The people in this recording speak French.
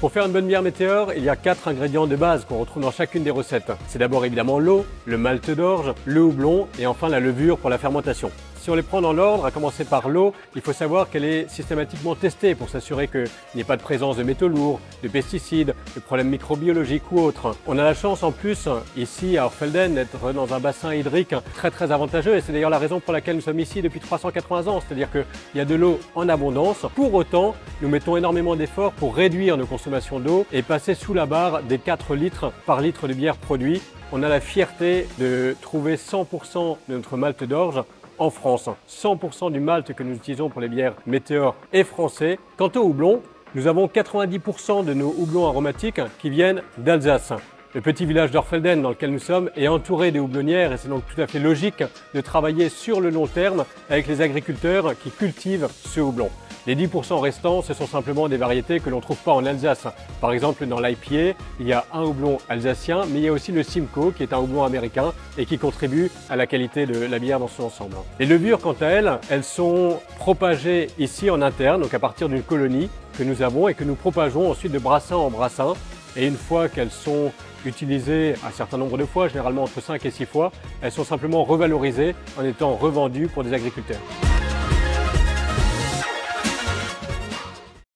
Pour faire une bonne bière météore, il y a 4 ingrédients de base qu'on retrouve dans chacune des recettes. C'est d'abord évidemment l'eau, le malt d'orge, le houblon et enfin la levure pour la fermentation. Si on les prend dans l'ordre, à commencer par l'eau, il faut savoir qu'elle est systématiquement testée pour s'assurer qu'il n'y ait pas de présence de métaux lourds, de pesticides, de problèmes microbiologiques ou autres. On a la chance en plus, ici à Orfelden, d'être dans un bassin hydrique très avantageux et c'est d'ailleurs la raison pour laquelle nous sommes ici depuis 380 ans, c'est-à-dire qu'il y a de l'eau en abondance. Pour autant, nous mettons énormément d'efforts pour réduire nos consommations d'eau et passer sous la barre des 4 litres par litre de bière produit. On a la fierté de trouver 100% de notre malt d'orge en France. 100% du malt que nous utilisons pour les bières météores est français. Quant au houblon, nous avons 90% de nos houblons aromatiques qui viennent d'Alsace. Le petit village d'Orfelden dans lequel nous sommes est entouré de houblonnières et c'est donc tout à fait logique de travailler sur le long terme avec les agriculteurs qui cultivent ce houblon. Les 10% restants, ce sont simplement des variétés que l'on ne trouve pas en Alsace. Par exemple, dans l'IPA, il y a un houblon alsacien, mais il y a aussi le Simcoe, qui est un houblon américain et qui contribue à la qualité de la bière dans son ensemble. Les levures, quant à elles sont propagées ici en interne, donc à partir d'une colonie que nous avons et que nous propageons ensuite de brassin en brassin. Et une fois qu'elles sont utilisées un certain nombre de fois, généralement entre 5 et 6 fois, elles sont simplement revalorisées en étant revendues pour des agriculteurs.